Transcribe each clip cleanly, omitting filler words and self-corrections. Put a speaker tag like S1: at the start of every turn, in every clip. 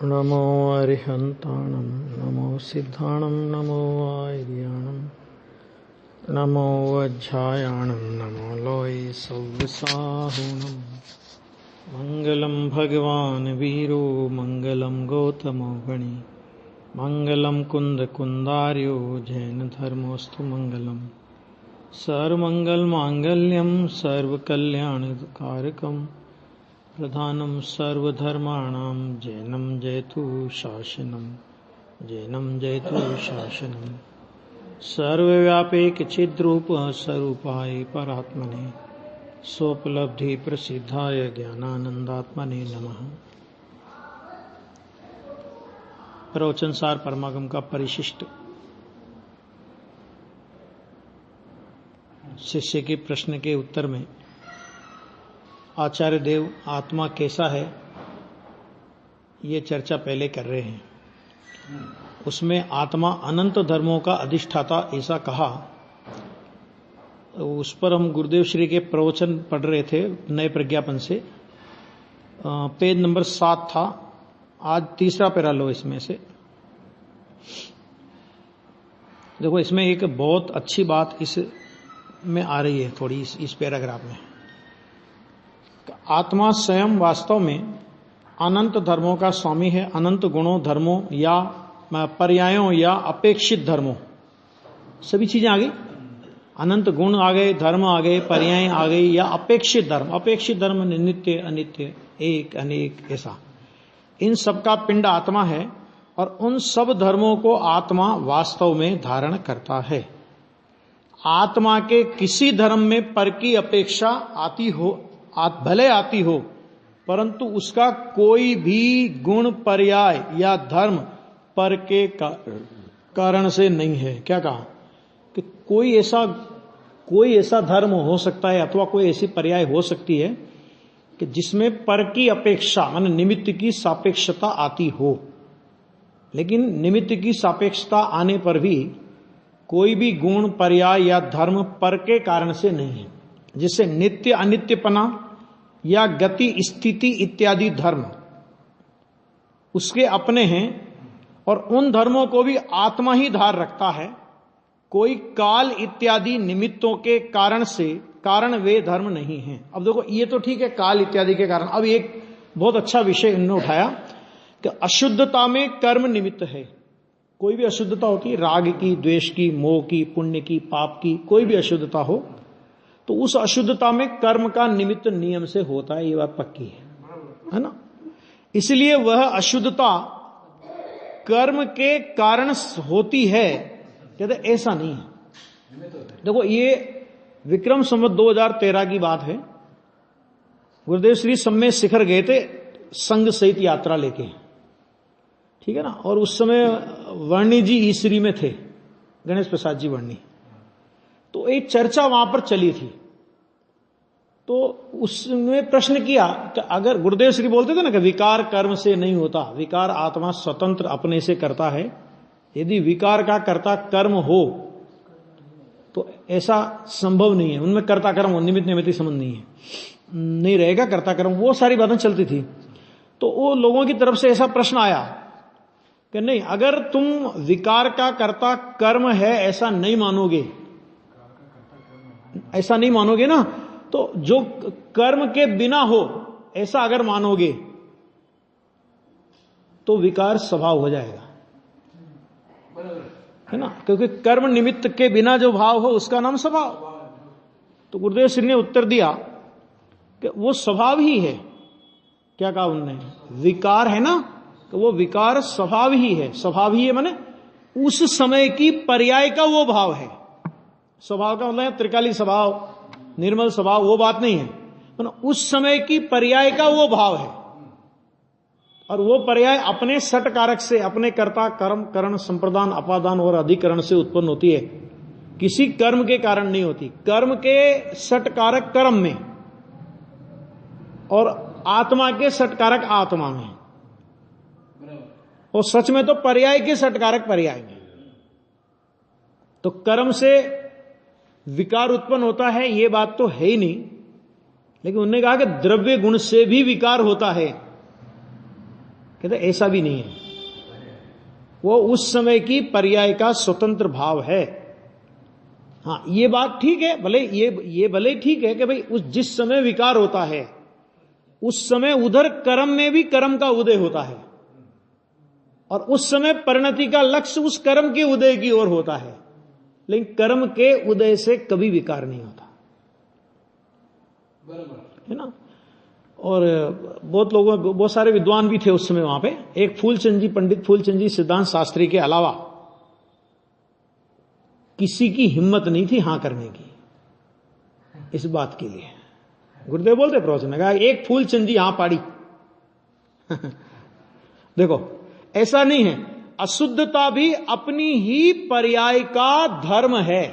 S1: नमो अरिहन्ताणं नमो सिद्धाणं नमो आर्याणं नमो वज्झायाणं नमो लोये सव्यसाहुणं मङ्गलं भगवान् वीरो मङ्गलं गौतमो गणि मङ्गलं कुन्दकुन्दार्यो जैनधर्मोऽस्तु मङ्गलम् सर्वमङ्गलमाङ्गल्यं सर्वकल्याणकारकं प्रधानं सर्वधर्माणां जैनं जयतु शासनं सर्वव्यापैकचिद्रूप स्वरूपाय परात्मने सोपलब्धि प्रसिद्धाय ज्ञानानंदात्मने नमः। प्रवचन सार परमागम का परिशिष्ट शिष्य के प्रश्न के उत्तर में आचार्य देव आत्मा कैसा है ये चर्चा पहले कर रहे हैं। उसमें आत्मा अनंत धर्मों का अधिष्ठाता ऐसा कहा। उस पर हम गुरुदेव श्री के प्रवचन पढ़ रहे थे नए प्रज्ञापन से। पेज नंबर 7 था, आज तीसरा पैरा लो इसमें से। देखो इसमें एक बहुत अच्छी बात इस में आ रही है थोड़ी इस पैराग्राफ में। आत्मा स्वयं वास्तव में अनंत धर्मों का स्वामी है। अनंत गुणों, धर्मों या पर्यायों या अपेक्षित धर्मों, सभी चीजें आ गई। अनंत गुण आ गए, धर्म आ गए, पर्याय आ गई या अपेक्षित धर्म। अपेक्षित धर्म नित्य अनित्य एक अनेक ऐसा, इन सब का पिंड आत्मा है और उन सब धर्मों को आत्मा वास्तव में धारण करता है। आत्मा के किसी धर्म में पर की अपेक्षा आती हो, भले आती हो, परंतु उसका कोई भी गुण, पर्याय या धर्म पर के कारण से नहीं है। क्या कहा कि कोई ऐसा धर्म हो सकता है अथवा कोई ऐसी पर्याय हो सकती है कि जिसमें पर की अपेक्षा माने निमित्त की सापेक्षता आती हो, लेकिन निमित्त की सापेक्षता आने पर भी कोई भी गुण, पर्याय या धर्म पर के कारण से नहीं है। जिससे नित्य अनित्यपना या गति, स्थिति इत्यादि धर्म उसके अपने हैं और उन धर्मों को भी आत्मा ही धार रखता है। कोई काल इत्यादि निमित्तों के कारण वे धर्म नहीं हैं। अब देखो ये तो ठीक है काल इत्यादि के कारण। अब एक बहुत अच्छा विषय इन्होंने उठाया कि अशुद्धता में कर्म निमित्त है। कोई भी अशुद्धता होती है, राग की, द्वेष की, मोह की, पुण्य की, पाप की, कोई भी अशुद्धता हो तो उस अशुद्धता में कर्म का निमित्त नियम से होता है। ये बात पक्की है ना। इसलिए वह अशुद्धता कर्म के कारण होती है, कहते ऐसा नहीं है। देखो ये विक्रम संवत 2013 की बात है। गुरुदेव श्री सम्मेद शिखर गए थे संघ सहित यात्रा लेके, ठीक है ना। और उस समय वर्णी जी ईसरी में थे, गणेश प्रसाद जी वर्णी। तो एक चर्चा वहां पर चली थी। तो उसमें प्रश्न किया कि अगर गुरुदेव श्री बोलते थे ना कि विकार कर्म से नहीं होता, विकार आत्मा स्वतंत्र अपने से करता है। यदि विकार का कर्ता कर्म हो तो ऐसा संभव नहीं है। उनमें कर्ता कर्म हो, निमित्त निमित्त संबंध नहीं रहेगा कर्ता कर्म। वो सारी बातें चलती थी। तो वो लोगों की तरफ से ऐसा प्रश्न आया कि नहीं, अगर तुम विकार का कर्ता कर्म है ऐसा नहीं मानोगे ना, तो जो कर्म के बिना हो ऐसा अगर मानोगे तो विकार स्वभाव हो जाएगा, है ना। क्योंकि कर्म निमित्त के बिना जो भाव हो उसका नाम स्वभाव। तो गुरुदेव श्री ने उत्तर दिया कि वो स्वभाव ही है। क्या कहा उन्होंने? विकार है ना, तो वो विकार स्वभाव ही है। स्वभाव ही है माने उस समय की पर्याय का वो भाव है। स्वभाव का मतलब त्रिकाली स्वभाव, निर्मल स्वभाव, वो बात नहीं है। उस समय की पर्याय का वो भाव है। और वो पर्याय अपने सट कारक से, अपने कर्ता कर्म करण संप्रदान अपादान और अधिकरण से उत्पन्न होती है, किसी कर्म के कारण नहीं होती। कर्म के सट कारक कर्म में और आत्मा के सट कारक आत्मा में, और सच में तो पर्याय के सट कारक पर्याय में। तो कर्म से विकार उत्पन्न होता है ये बात तो है ही नहीं, लेकिन उन्होंने कहा कि द्रव्य गुण से भी विकार होता है। कहते ऐसा भी नहीं है, वो उस समय की पर्याय का स्वतंत्र भाव है। हाँ, ये बात ठीक है, भले ये भले ठीक है कि भाई उस जिस समय विकार होता है उस समय उधर कर्म में भी कर्म का उदय होता है, और उस समय परिणति का लक्ष्य उस कर्म के उदय की ओर होता है, लेकिन कर्म के उदय से कभी विकार नहीं होता, है ना। और बहुत सारे विद्वान भी थे उस समय वहां पे। एक फूलचंद जी, पंडित फूलचंद जी सिद्धांत शास्त्री के अलावा किसी की हिम्मत नहीं थी हां करने की इस बात के लिए। गुरुदेव बोलते प्रवचन में कहा एक फूलचंद जी हां पाड़ी। देखो ऐसा नहीं है, अशुद्धता भी अपनी ही पर्याय का धर्म है।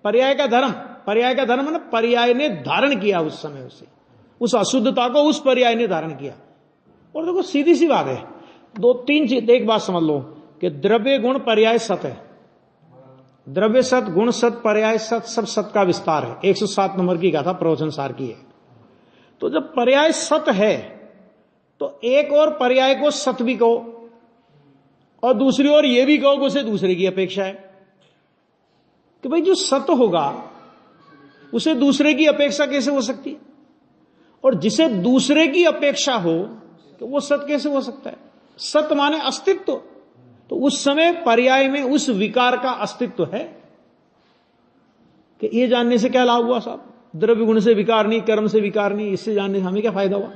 S1: पर्याय का धर्म है ना, पर्याय ने धारण किया उस समय उसे, उस अशुद्धता को उस पर्याय ने धारण किया। और देखो सीधी सी बात है, दो तीन चीज एक बात समझ लो कि द्रव्य गुण पर्याय सत है, द्रव्य सत गुण सत पर्याय सत सब सत का विस्तार है। 107 नंबर की गाथा प्रवचन सार की है। तो जब पर्याय सत है तो एक और पर्याय को सत भी कहो और दूसरी ओर यह भी कहो कि उसे दूसरे की अपेक्षा है, कि भाई जो सत होगा उसे दूसरे की अपेक्षा कैसे हो सकती है, और जिसे दूसरे की अपेक्षा हो तो वो सत कैसे हो सकता है। सत माने अस्तित्व, तो उस समय पर्याय में उस विकार का अस्तित्व है। कि ये जानने से क्या लाभ हुआ साहब, द्रव्य गुण से विकार नहीं, कर्म से विकार नहीं, इससे जानने से हमें क्या फायदा हुआ।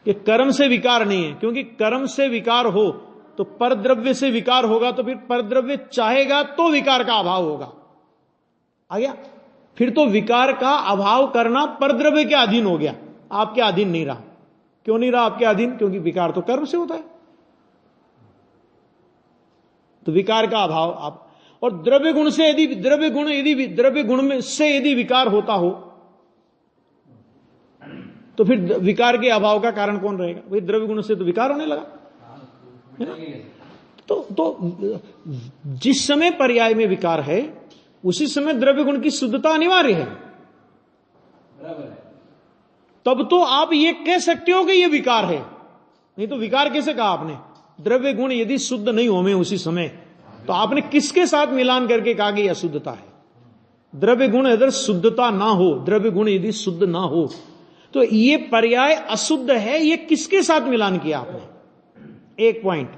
S1: कि कर्म से विकार नहीं है, क्योंकि कर्म से विकार हो तो परद्रव्य से विकार होगा, तो फिर परद्रव्य चाहेगा तो विकार का अभाव होगा। आ गया, फिर तो विकार का अभाव करना परद्रव्य के अधीन हो गया, आपके अधीन नहीं रहा। क्यों नहीं रहा आपके अधीन, क्योंकि विकार तो कर्म से होता है। तो विकार का अभाव आप, और द्रव्य गुण से यदि द्रव्य गुण में से यदि विकार होता हो तो फिर विकार के अभाव का कारण कौन रहेगा। भाई द्रव्य गुण से तो विकार होने लगा, है ना। तो जिस समय पर्याय में विकार है उसी समय द्रव्य गुण की शुद्धता अनिवार्य है। तब तो आप ये कह सकते हो कि ये विकार है, नहीं तो विकार कैसे कहा आपने। द्रव्य गुण यदि शुद्ध नहीं होवे उसी समय, तो आपने किसके साथ मिलान करके कहा कि यह अशुद्धता है। द्रव्य गुण अगर शुद्धता ना हो, द्रव्य गुण यदि शुद्ध ना हो, तो ये पर्याय अशुद्ध है, ये किसके साथ मिलान किया आपने। एक पॉइंट।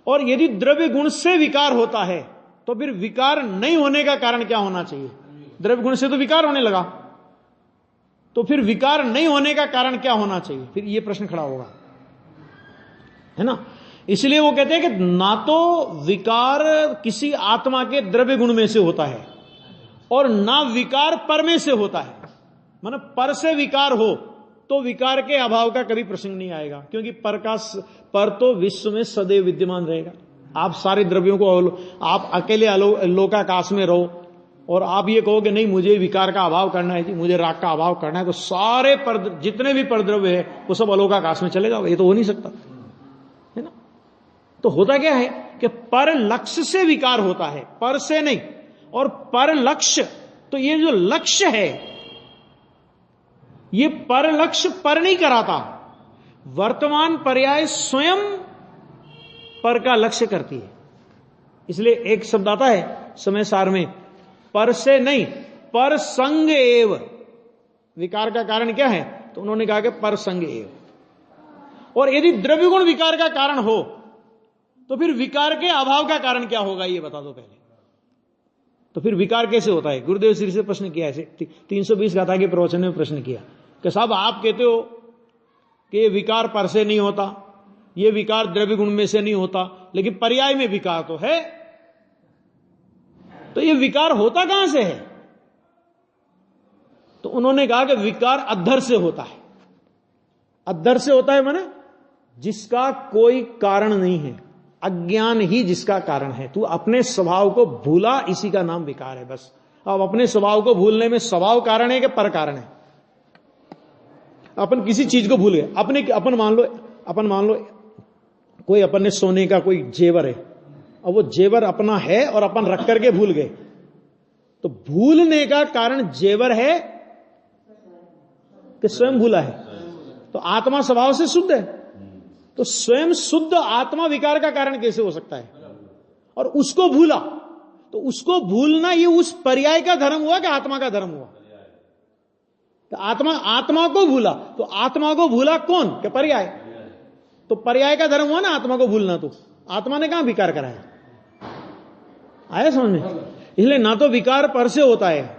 S1: और यदि द्रव्य गुण से विकार होता है तो फिर विकार नहीं होने का कारण क्या होना चाहिए। द्रव्य गुण से तो विकार होने लगा, तो फिर विकार नहीं होने का कारण क्या होना चाहिए, फिर यह प्रश्न खड़ा होगा, है ना। इसलिए वो कहते हैं कि ना तो विकार किसी आत्मा के द्रव्य गुण में से होता है और ना विकार पर में से होता है। मतलब पर से विकार हो तो विकार के अभाव का कभी प्रसंग नहीं आएगा, क्योंकि पर तो विश्व में सदैव विद्यमान रहेगा। आप सारे द्रव्यों को, आप अकेले लोकाकाश में रहो और आप ये कहो कि नहीं मुझे विकार का अभाव करना है जी, मुझे राग का अभाव करना है, तो सारे जितने भी परद्रव्य है वो सब अलोकाकाश में चले जाओ। ये तो हो नहीं सकता, है ना। तो होता क्या है कि पर लक्ष्य से विकार होता है, पर से नहीं। और पर लक्ष्य, तो ये जो लक्ष्य है ये पर लक्ष्य पर नहीं कराता, वर्तमान पर्याय स्वयं पर का लक्ष्य करती है। इसलिए एक शब्द आता है समय सार में, पर से नहीं पर संग एव। विकार का कारण क्या है, तो उन्होंने कहा कि पर संग एव। और यदि द्रव्य गुण विकार का कारण हो तो फिर विकार के अभाव का कारण क्या होगा, ये बता दो पहले। तो फिर विकार कैसे होता है। गुरुदेव श्री से प्रश्न किया, ऐसे 320 गाथा के प्रवचन में प्रश्न किया कि साहब आप कहते हो कि ये विकार पर से नहीं होता, ये विकार द्रव्य गुण में से नहीं होता, लेकिन पर्याय में विकार तो है, तो ये विकार होता कहां से है। तो उन्होंने कहा कि विकार अद्धर से होता है। अद्धर से होता है माने जिसका कोई कारण नहीं है, अज्ञान ही जिसका कारण है। तू अपने स्वभाव को भूला, इसी का नाम विकार है बस। अब अपने स्वभाव को भूलने में स्वभाव कारण है कि पर कारण है। अपन किसी चीज को भूल गए, अपन मान लो कोई अपन ने सोने का कोई जेवर है, और वो जेवर अपना है और अपन रख करके भूल गए, तो भूलने का कारण जेवर है कि स्वयं भूला है। तो तो आत्मा स्वभाव से शुद्ध है, तो स्वयं शुद्ध आत्मा विकार का कारण कैसे हो सकता है? और उसको भूला, तो उसको भूलना ये उस पर्याय का धर्म हुआ कि आत्मा का धर्म हुआ? तो आत्मा को भूला, तो आत्मा को भूला कौन? क्या पर्याय? तो पर्याय का धर्म हुआ ना आत्मा को भूलना, तो आत्मा ने कहां विकार कराया? आया समझ में? इसलिए ना तो विकार पर से होता है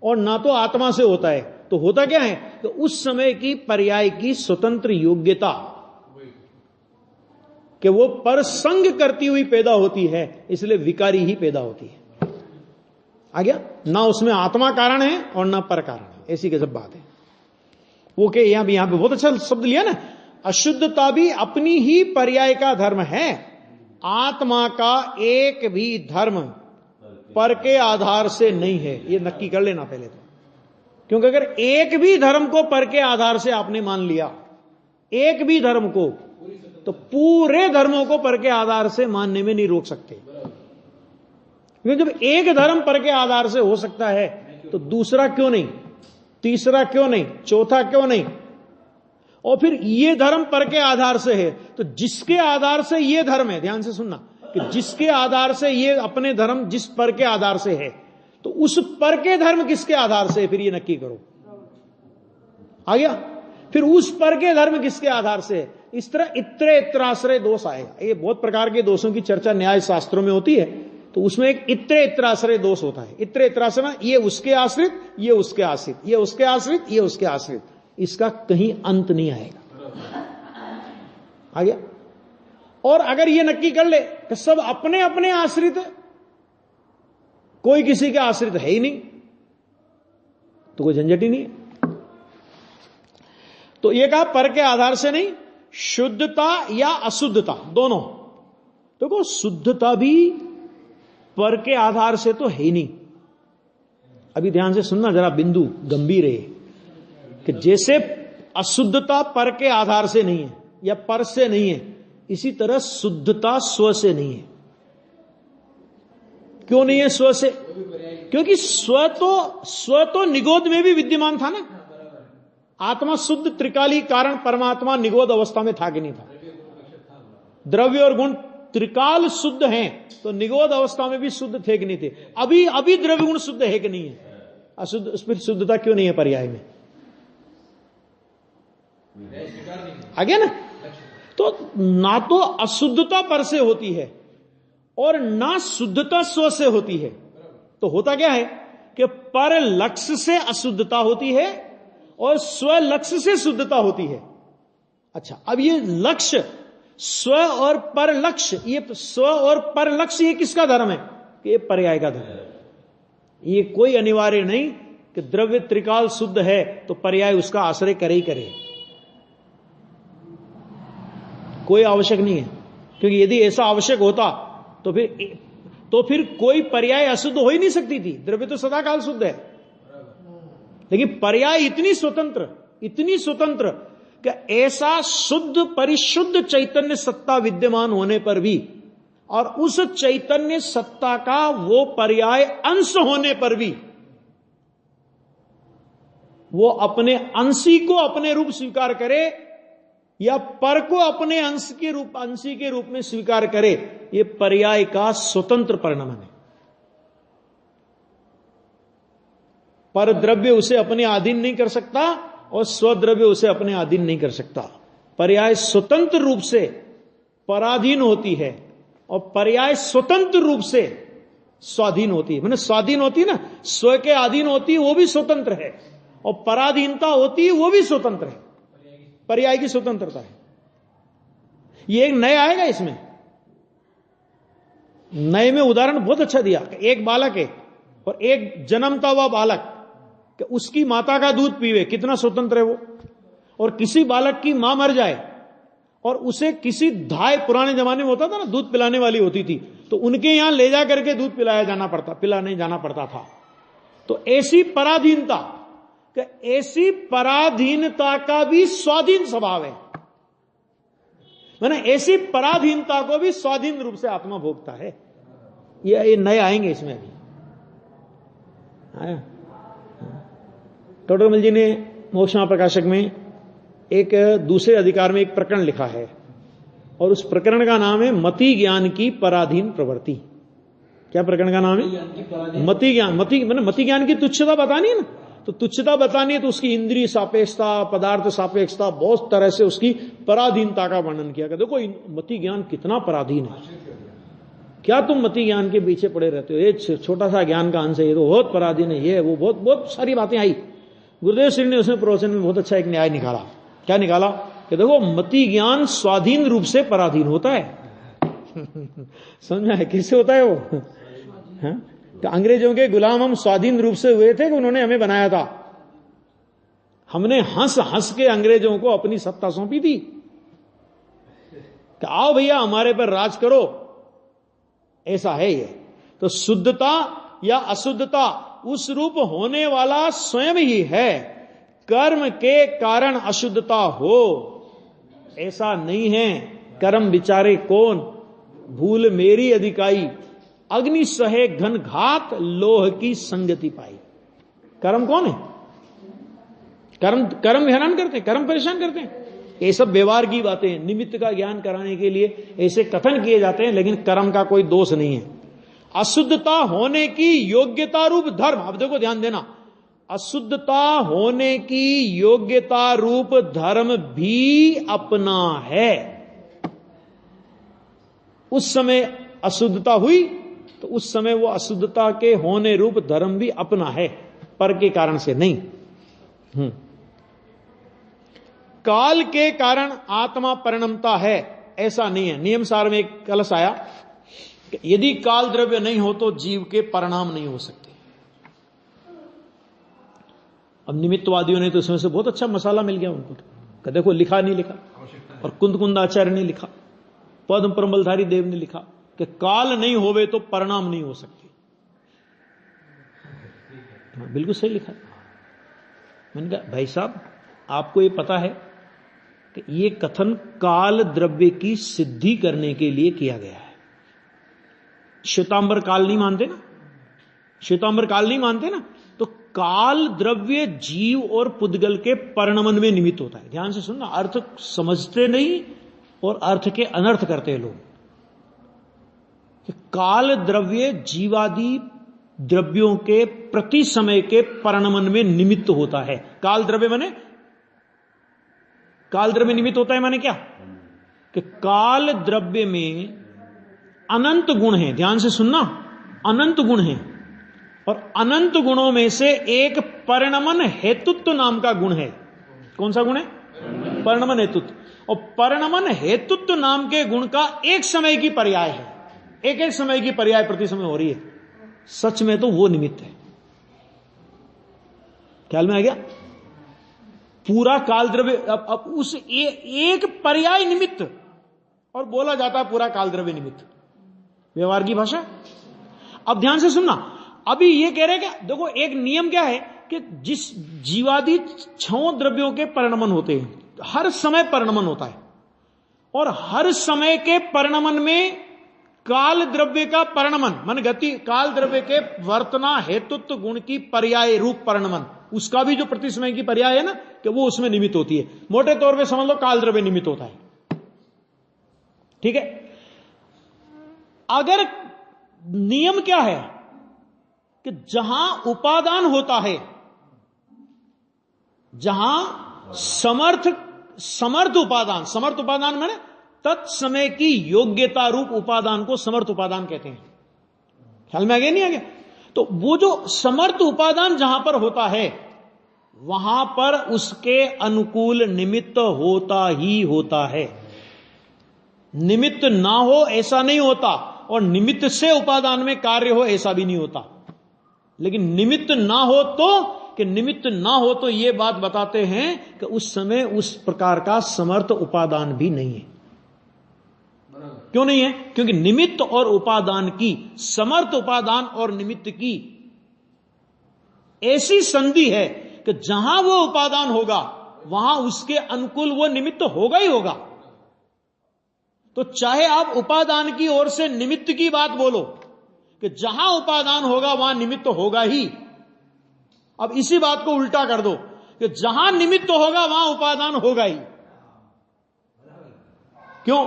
S1: और ना तो आत्मा से होता है, तो होता क्या है? तो उस समय की पर्याय की स्वतंत्र योग्यता कि वो पर संग करती हुई पैदा होती है, इसलिए विकारी ही पैदा होती है। आ गया ना? उसमें आत्मा कारण है और ना पर कारण है, ऐसी गजब बात है वो। के यहां पे बहुत अच्छा शब्द लिया ना, अशुद्धता भी अपनी ही पर्याय का धर्म है, आत्मा का एक भी धर्म पर के आधार से नहीं है। ये नक्की कर लेना पहले तो, क्योंकि अगर एक भी धर्म को पर के आधार से आपने मान लिया, एक भी धर्म को, तो पूरे धर्मों को पर के आधार से मानने में नहीं रोक सकते। क्योंकि जब एक धर्म पर के आधार से हो सकता है, तो दूसरा क्यों नहीं, तीसरा क्यों नहीं, चौथा क्यों नहीं? और फिर ये धर्म पर के आधार से है, तो जिसके आधार से ये धर्म है, ध्यान से सुनना, कि जिसके आधार से ये अपने धर्म जिस पर के आधार से है, तो उस पर के धर्म किसके आधार से है? फिर ये नक्की करो। आ गया? फिर उस पर के धर्म किसके आधार से है? इस तरह इत्रे इत्राश्रय दोष आएगा। ये बहुत प्रकार के दोषों की चर्चा न्याय शास्त्रों में होती है, तो उसमें एक इत्रे इत्राश्रय दोष होता है। इत्रे इत्राश्रय, ये उसके आश्रित, ये उसके आश्रित, ये उसके आश्रित, ये उसके आश्रित, इसका कहीं अंत नहीं आएगा। आ गया? और अगर ये नक्की कर ले कि सब अपने अपने आश्रित है, कोई किसी के आश्रित है ही नहीं, तो कोई झंझट ही नहीं है। तो ये कहा पर के आधार से नहीं, शुद्धता या अशुद्धता दोनों। देखो शुद्धता भी पर के आधार से तो है ही नहीं। अभी ध्यान से सुनना, जरा बिंदु गंभीर है कि जैसे अशुद्धता पर के आधार से नहीं है या पर से नहीं है, इसी तरह शुद्धता स्व से नहीं है। क्यों नहीं है स्व से? क्योंकि स्व तो निगोद में भी विद्यमान था ना। आत्मा शुद्ध त्रिकाली कारण परमात्मा निगोद अवस्था में था कि नहीं था? द्रव्य और गुण त्रिकाल शुद्ध हैं, तो निगोद अवस्था में भी शुद्ध थे कि नहीं थे? अभी द्रव्य गुण शुद्ध है कि नहीं है? अशुद्ध, फिर शुद्धता क्यों नहीं है पर्याय में? आ गया ना? तो ना तो अशुद्धता पर से होती है और ना शुद्धता स्व से होती है। तो होता क्या है कि पर लक्ष्य से अशुद्धता होती है और स्व लक्ष्य से शुद्धता होती है। अच्छा, अब ये लक्ष्य स्व और पर लक्ष्य, ये स्व और पर लक्ष्य ये किसका धर्म है? कि ये पर्याय का धर्म है। ये कोई अनिवार्य नहीं कि द्रव्य त्रिकाल शुद्ध है तो पर्याय उसका आश्रय करे ही करे, कोई आवश्यक नहीं है। क्योंकि यदि ऐसा आवश्यक होता तो फिर कोई पर्याय अशुद्ध हो ही नहीं सकती थी। द्रव्य तो सदा काल शुद्ध है, लेकिन पर्याय इतनी स्वतंत्र कि ऐसा शुद्ध परिशुद्ध चैतन्य सत्ता विद्यमान होने पर भी और उस चैतन्य सत्ता का वो पर्याय अंश होने पर भी वो अपने अंशी को अपने रूप स्वीकार करे या पर को अपने अंशी के रूप में स्वीकार करे, ये पर्याय का स्वतंत्र परिणाम है। पर द्रव्य उसे अपने अधीन नहीं कर सकता और स्वद्रव्य उसे अपने अधीन नहीं कर सकता। पर्याय स्वतंत्र रूप से पराधीन होती है और पर्याय स्वतंत्र रूप से स्वाधीन होती है। मैंने स्वाधीन होती है ना, स्व के अधीन होती है, वो भी स्वतंत्र है, और पराधीनता होती है, वो भी स्वतंत्र है। पर्याय की स्वतंत्रता है। ये एक नया आएगा इसमें। नए में उदाहरण बहुत अच्छा दिया। एक बालक है और एक जन्मता हुआ बालक, कि उसकी माता का दूध पीवे, कितना स्वतंत्र है वो। और किसी बालक की मां मर जाए और उसे किसी धाय, पुराने जमाने में होता था ना, दूध पिलाने वाली होती थी, तो उनके यहां ले जा करके दूध पिलाने जाना पड़ता था। तो ऐसी पराधीनता का भी स्वाधीन स्वभाव है। मैंने ऐसी पराधीनता को भी स्वाधीन रूप से आत्मा भोगता है। ये नए आएंगे इसमें अभी। आया टोटरमल जी ने मोक्ष महाप्रकाशक में एक दूसरे अधिकार में एक प्रकरण लिखा है, और उस प्रकरण का नाम है मति ज्ञान की पराधीन प्रवृत्ति। क्या प्रकरण का नाम है? मति ज्ञान। मति ज्ञान की तुच्छता बतानी है ना, तो तुच्छता बतानी है तो उसकी इंद्रिय सापेक्षता, पदार्थ सापेक्षता, बहुत तरह से उसकी पराधीनता का वर्णन किया गया। देखो मति ज्ञान कितना पराधीन है, क्या तुम मति ज्ञान के पीछे पड़े रहते हो, ये छोटा सा ज्ञान का अंश है, ये तो बहुत पराधीन है, ये वो बहुत सारी बातें आई। गुरुदेव श्री ने उसमें प्रवचन में बहुत अच्छा एक न्याय निकाला। क्या निकाला? कि देखो मति ज्ञान स्वाधीन रूप से पराधीन होता है। समझ में है किससे होता है वो? है? तो अंग्रेजों के गुलाम हम स्वाधीन रूप से हुए थे कि उन्होंने हमें बनाया था? हमने हंस हंस के अंग्रेजों को अपनी सत्ता सौंपी थी कि आओ भैया हमारे पर राज करो, ऐसा है ये। तो शुद्धता या अशुद्धता उस रूप होने वाला स्वयं ही है, कर्म के कारण अशुद्धता हो ऐसा नहीं है। कर्म विचारे कौन, भूल मेरी अधिकाई, अग्नि सहे घन घात, लोह की संगति पाई। कर्म कौन है? कर्म हैरान करते हैं, कर्म परेशान करते हैं। ये सब व्यवहार की बातें, निमित्त का ज्ञान कराने के लिए ऐसे कथन किए जाते हैं, लेकिन कर्म का कोई दोष नहीं है। अशुद्धता होने की योग्यता रूप धर्म, अब देखो ध्यान देना, अशुद्धता होने की योग्यता रूप धर्म भी अपना है। उस समय अशुद्धता हुई तो उस समय वो अशुद्धता के होने रूप धर्म भी अपना है, पर के कारण से नहीं। काल के कारण आत्मा परिणमता है ऐसा नहीं है। नियम सार में एक कलश आया कि यदि काल द्रव्य नहीं हो तो जीव के परिणाम नहीं हो सकते। अब निमित्तवादियों ने तो इसमें से बहुत अच्छा मसाला मिल गया उनको, कि देखो लिखा नहीं लिखा, और कुंदकुंदाचार्य ने लिखा, पद्म परमलधारी देव ने लिखा कि काल नहीं होवे तो परिणाम नहीं हो सकते। बिल्कुल सही लिखा। मैंने कहा भाई साहब आपको ये पता है कि ये कथन काल द्रव्य की सिद्धि करने के लिए किया गया है। श्वेतांबर काल नहीं मानते ना, श्वेतांबर काल नहीं मानते ना, तो काल द्रव्य जीव और पुद्गल के परिणमन में निमित्त होता है। ध्यान से सुनना, अर्थ समझते नहीं और अर्थ के अनर्थ करते हैं लोग। काल द्रव्य जीवादि द्रव्यों के प्रति समय के परिणमन में निमित्त होता है। काल द्रव्य माने, काल द्रव्य निमित्त होता है माने क्या? कि काल द्रव्य में अनंत गुण हैं। ध्यान से सुनना, अनंत गुण हैं, और अनंत गुणों में से एक परिणमन हेतुत्व नाम का गुण है। कौन सा गुण है? परिणमन हेतुत्व। और परिणमन हेतुत्व नाम के गुण का एक समय की पर्याय है, एक एक समय की पर्याय प्रति समय हो रही है। सच में तो वो निमित्त है। ख्याल में आ गया? पूरा काल द्रव्य, अब उस एक पर्याय निमित्त, और बोला जाता है पूरा काल द्रव्य निमित्त, व्यवहार की भाषा। अब ध्यान से सुनना, अभी ये कह रहे हैं कि देखो एक नियम क्या है कि जिस जीवादि 6 द्रव्यों के परिणमन होते हैं, हर समय परिणमन होता है, और हर समय के परिणमन में काल द्रव्य का परिणमन मन गति, काल द्रव्य के वर्तना हेतुत्व गुण की पर्याय रूप परिणमन, उसका भी जो प्रति समय की पर्याय है ना, कि वो उसमें निमित्त होती है। मोटे तौर पे समझ लो काल द्रव्य निमित्त होता है। ठीक है? अगर नियम क्या है कि जहां उपादान होता है, जहां समर्थ उपादान मैंने तत्समय की योग्यता रूप उपादान को समर्थ उपादान कहते हैं। ख्याल में आ गया नहीं आ गया? तो वो जो समर्थ उपादान जहां पर होता है, वहां पर उसके अनुकूल निमित्त होता ही होता है। निमित्त ना हो ऐसा नहीं होता, और निमित्त से उपादान में कार्य हो ऐसा भी नहीं होता। लेकिन निमित्त ना हो तो, कि निमित्त ना हो तो यह बात बताते हैं कि उस समय उस प्रकार का समर्थ उपादान भी नहीं है। क्यों नहीं है? क्योंकि निमित्त और उपादान की, समर्थ उपादान और निमित्त की ऐसी संधि है कि जहां वो उपादान होगा वहां उसके अनुकूल वो निमित्त होगा ही होगा। तो चाहे आप उपादान की ओर से निमित्त की बात बोलो कि जहां उपादान होगा वहां निमित्त होगा ही। अब इसी बात को उल्टा कर दो कि जहां निमित्त होगा वहां उपादान होगा ही। क्यों?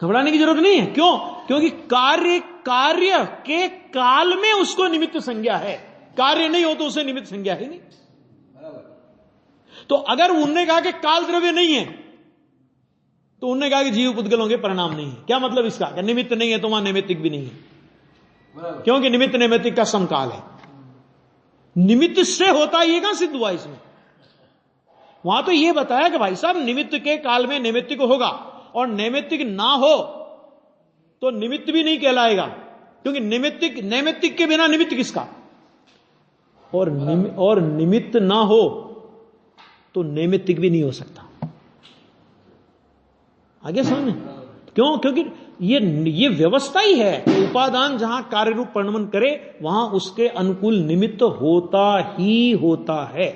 S1: घबराने की जरूरत नहीं है। क्यों? क्योंकि कार्य के काल में उसको निमित्त संज्ञा है। कार्य नहीं हो तो उसे निमित्त संज्ञा ही नहीं। तो अगर उनने कहा कि काल द्रव्य नहीं है, तो उनने कहा कि जीव पुद्गलों के परिणाम नहीं है। क्या मतलब इसका? कि निमित्त नहीं है तो वहां नैमित्तिक भी नहीं है, क्योंकि निमित्त नैमित्तिक का समकाल है। निमित्त से होता ये कहां सिद्ध हुआ इसमें? वहां तो यह बताया कि भाई साहब निमित्त के काल में नैमित्तिक होगा, और नैमित्तिक ना हो तो निमित्त भी नहीं कहलाएगा, क्योंकि नैमित्तिक के बिना निमित्त किसका? और निमित्त ना हो तो नैमित्तिक भी नहीं हो सकता। आगे समझ? क्यों? क्योंकि ये व्यवस्था ही है। उपादान जहां कार्य रूप परिणमन करे वहां उसके अनुकूल निमित्त होता ही होता है।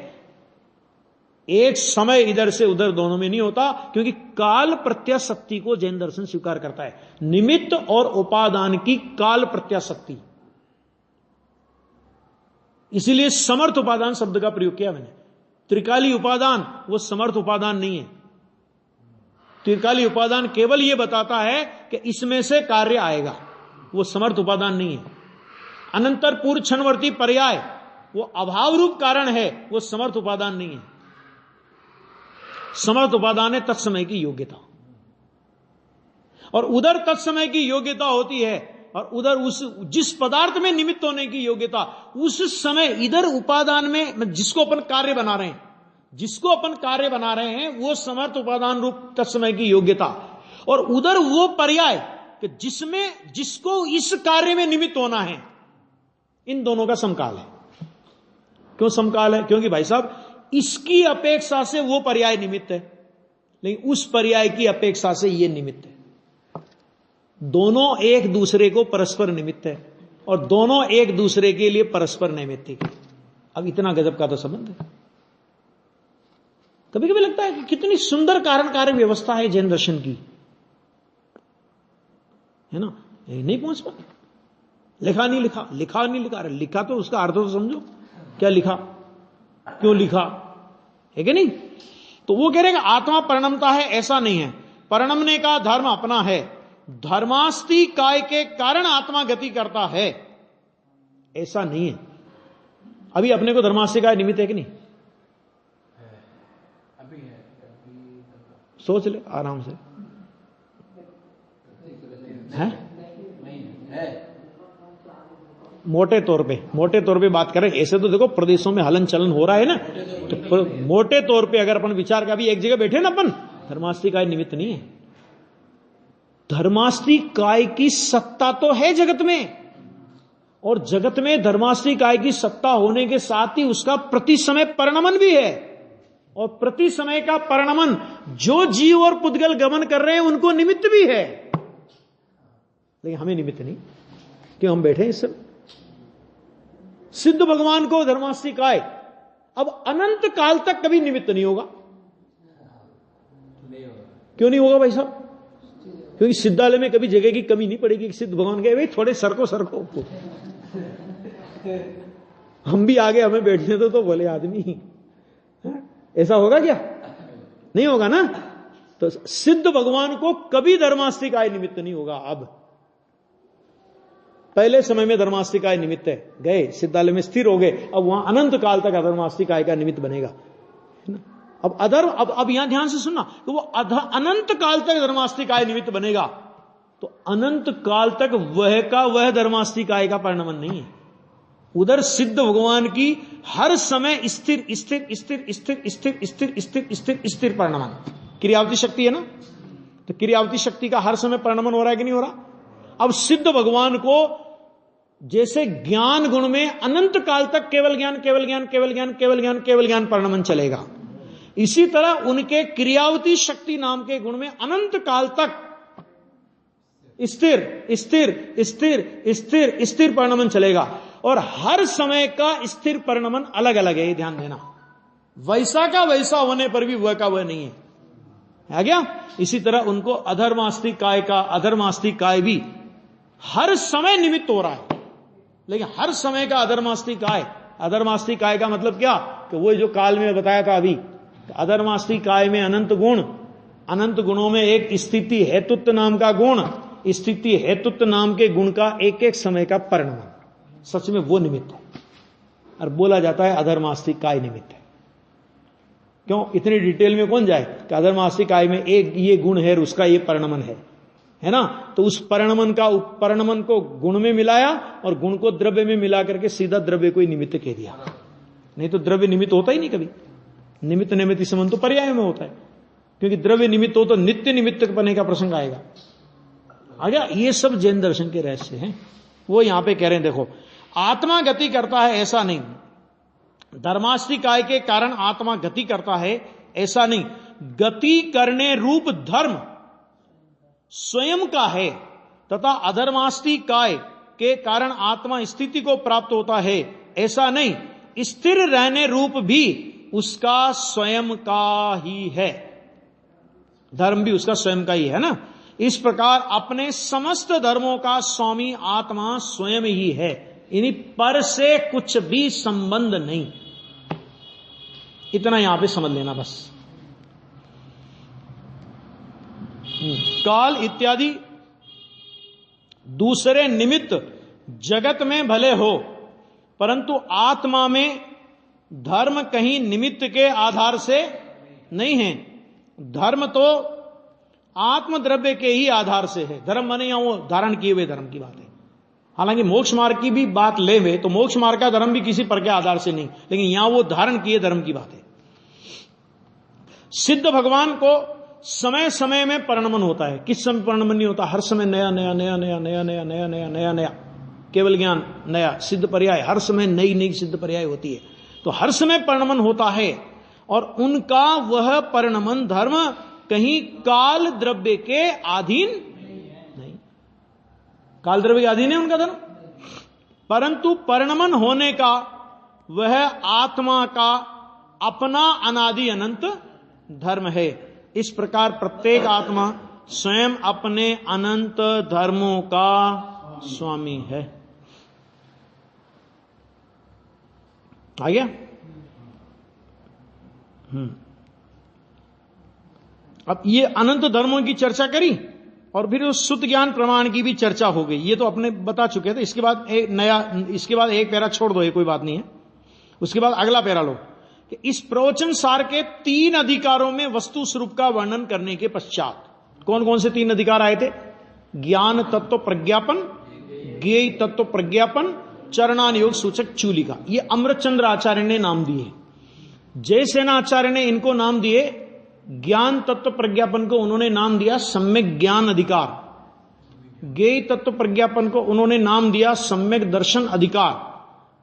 S1: एक समय इधर से उधर दोनों में नहीं होता, क्योंकि काल प्रत्याशक्ति को जैन दर्शन स्वीकार करता है। निमित्त और उपादान की काल प्रत्याशक्ति, इसीलिए समर्थ उपादान शब्द का प्रयोग किया मैंने। त्रिकाली उपादान वो समर्थ उपादान नहीं है। त्रिकाली उपादान केवल यह बताता है कि इसमें से कार्य आएगा, वो समर्थ उपादान नहीं है। अनंतर पूर्व क्षणवर्ती पर्याय वो अभाव रूप कारण है, वो समर्थ उपादान नहीं है। समर्थ उपादान है तत्समय की योग्यता, और उधर तत्समय की योग्यता होती है, और उधर उस जिस पदार्थ में निमित्त होने की योग्यता उस समय इधर उपादान में जिसको अपन कार्य बना रहे हैं वो समर्थ उपादान रूप तत्समय की योग्यता, और उधर वो पर्याय कि जिसको इस कार्य में निमित्त होना है। इन दोनों का समकाल है। क्यों समकाल है? क्योंकि भाई साहब इसकी अपेक्षा से वो पर्याय निमित्त है, लेकिन उस पर्याय की अपेक्षा से ये निमित्त है। दोनों एक दूसरे को परस्पर निमित्त है, और दोनों एक दूसरे के लिए परस्पर नैमित्तिक है। अब इतना गजब का तो संबंध है। कभी कभी लगता है कि कितनी सुंदर कारण कार्य व्यवस्था है जैन दर्शन की, है ना? नहीं पहुंच पाए। लिखा नहीं लिखा। लिखा तो उसका अर्थ तो समझो, क्या लिखा, क्यों लिखा, है कि नहीं? तो वो कह रहे कि आत्मा परिणमता है, ऐसा नहीं है। परिणमने का धर्म अपना है। धर्मास्ति काय के कारण आत्मा गति करता है, ऐसा नहीं है। अभी अपने को धर्मास्ति काय निमित्त है कि नहीं? सोच ले आराम से। है? मोटे तौर पे बात करें, ऐसे तो देखो प्रदेशों में हलन चलन हो रहा है ना, तो मोटे तौर पे अगर अपन विचार का भी एक जगह बैठे ना अपन, धर्मास्ति काय निमित्त नहीं है। धर्मास्ति काय की सत्ता तो है जगत में, और जगत में धर्मास्ति काय की सत्ता होने के साथ ही उसका प्रति समय परिणमन भी है, और प्रति समय का परिणमन जो जीव और पुद्गल गमन कर रहे हैं उनको निमित्त भी है, लेकिन हमें निमित्त नहीं। क्यों? हम बैठे हैं इस सब। सिद्ध भगवान को धर्मास्ति काय अब अनंत काल तक कभी निमित्त नहीं होगा। क्यों नहीं होगा भाई साहब? क्योंकि सिद्धालय में कभी जगह की कमी नहीं पड़ेगी। सिद्ध भगवान कहे भाई थोड़े सरको हम भी आगे, हमें बैठने तो बोले आदमी। ऐसा होगा क्या? नहीं होगा ना। तो सिद्ध भगवान को कभी धर्मास्ति काय निमित्त नहीं होगा। अब पहले समय में धर्मास्ति काय निमित्त है, गए सिद्धालय में स्थिर हो गए, अब वहां अनंत काल तक अधर्मास्ति काय का निमित्त बनेगा। अब यहां ध्यान से सुनना, तो वो अनंत काल तक धर्मास्ति काय निमित्त बनेगा, तो अनंत काल तक वह धर्मास्ति काय का परिणमन नहीं है। उधर सिद्ध भगवान की हर समय स्थिर स्थिर स्थिर स्थिर स्थिर स्थिर स्थिर स्थिर स्थिर परिणमन, क्रियावती शक्ति है ना, तो क्रियावती शक्ति का हर समय परिणमन हो रहा है कि नहीं हो रहा? अब सिद्ध भगवान को जैसे ज्ञान गुण में अनंत काल तक केवल ज्ञान परिणमन चलेगा, इसी तरह उनके क्रियावती शक्ति नाम के गुण में अनंत काल तक स्थिर स्थिर स्थिर स्थिर स्थिर परिणमन चलेगा। और हर समय का स्थिर परिणमन अलग अलग है, ये ध्यान देना। वैसा का वैसा होने पर भी वह का वह नहीं है, आ गया? इसी तरह उनको अधर्मास्ति काय का अधर्मास्ति काय भी हर समय निमित्त हो रहा है, लेकिन हर समय का अधर्मास्ति काय अधर्मास्ति काय का मतलब क्या, कि वो जो काल में बताया था अभी, अधर्मास्ति काय में अनंत गुण, अनंत गुणों में एक स्थिति हेतुत्व नाम का गुण, स्थिति हेतुत्व नाम के गुण का एक एक समय का परिणाम, सच में वो निमित्त है। और बोला जाता है अधर्मास्ति काय निमित्त है। क्यों इतनी डिटेल में कौन जाए कि अधर्मास्ति काय में एक ये गुण है और उसका ये परिणमन है ना। तो उस परिणमन को गुण में मिलाया और गुण को द्रव्य में मिला करके सीधा द्रव्य को ही निमित्त कह दिया। नहीं तो द्रव्य निमित्त होता ही नहीं कभी। निमित्त निमित्त संबंध तो पर्याय में होता है, क्योंकि द्रव्य निमित्त हो तो नित्य निमित्त बने का प्रसंग आएगा। आगे ये सब जैन दर्शन के रहस्य हैं, वो यहां पे कह रहे हैं। देखो, आत्मा गति करता है ऐसा नहीं, धर्मास्ति काय के कारण आत्मा गति करता है ऐसा नहीं, गति करने रूप धर्म स्वयं का है तथा अधर्मास्ति काय के कारण आत्मा स्थिति को प्राप्त होता है ऐसा नहीं, स्थिर रहने रूप भी उसका स्वयं का ही है, धर्म भी उसका स्वयं का ही है ना। इस प्रकार अपने समस्त धर्मों का स्वामी आत्मा स्वयं ही है, इन्हीं पर से कुछ भी संबंध नहीं। इतना यहां पे समझ लेना बस। काल इत्यादि दूसरे निमित्त जगत में भले हो, परंतु आत्मा में धर्म कहीं निमित्त के आधार से नहीं है। धर्म तो आत्मद्रव्य के ही आधार से है। धर्म माने यहां वो धारण किए हुए धर्म की बात है। हालांकि मोक्ष मार्ग की भी बात ले हुए तो मोक्ष मार्ग का धर्म भी किसी पर के आधार से नहीं, लेकिन यहां वो धारण किए धर्म की बात है। सिद्ध भगवान को समय समय में परिणमन होता है। किस समय परिणमन नहीं होता? हर समय नया नया नया नया नया नया नया नया नया नया केवल ज्ञान नया, सिद्ध पर्याय हर समय नई नई सिद्ध पर्याय होती है। तो हर समय परिणमन होता है और उनका वह परिणमन धर्म कहीं काल द्रव्य के अधीन नहीं, काल द्रव्य के अधीन है उनका धर्म, परंतु परिणमन होने का वह आत्मा का अपना अनादि अनंत धर्म है। इस प्रकार प्रत्येक आत्मा स्वयं अपने अनंत धर्मों का स्वामी है। आ गया? अब ये अनंत धर्मों की चर्चा करी और फिर उस शुद्ध ज्ञान प्रमाण की भी चर्चा हो गई। ये तो अपने बता चुके थे। इसके बाद एक पैरा छोड़ दो, ये कोई बात नहीं है। उसके बाद अगला पैरा लो कि इस प्रवचन सार के 3 अधिकारों में वस्तु स्वरूप का वर्णन करने के पश्चात कौन कौन से 3 अधिकार आए थे? ज्ञान तत्व प्रज्ञापन, ज्ञेय तत्व प्रज्ञापन, चरणान योग सूचक चूलिका। ये अमृतचंद्र आचार्य ने नाम दिए। जयसेन आचार्य ने इनको नाम दिए। ज्ञान तत्व प्रज्ञापन को उन्होंने नाम दिया सम्यक ज्ञान अधिकार, ज्ञेय तत्व प्रज्ञापन को उन्होंने नाम दिया सम्यक दर्शन अधिकार,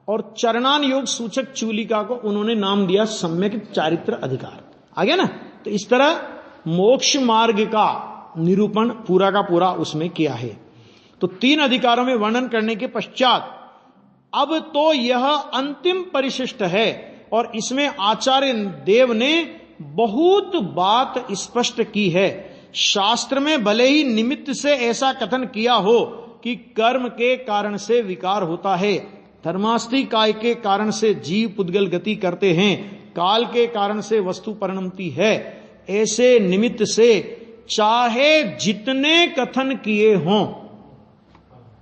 S1: और चरणान योग सूचक चूलिका को उन्होंने नाम दिया सम्यक चारित्र अधिकार। आ गया ना? तो इस तरह मोक्ष मार्ग का निरूपण पूरा का पूरा उसमें किया है। तो 3 अधिकारों में वर्णन करने के पश्चात अब तो यह अंतिम परिशिष्ट है और इसमें आचार्य देव ने बहुत बात स्पष्ट की है। शास्त्र में भले ही निमित्त से ऐसा कथन किया हो कि कर्म के कारण से विकार होता है, धर्मास्ति काय के कारण से जीव पुद्गल गति करते हैं, काल के कारण से वस्तु परिणमती है, ऐसे निमित्त से चाहे जितने कथन किए हों,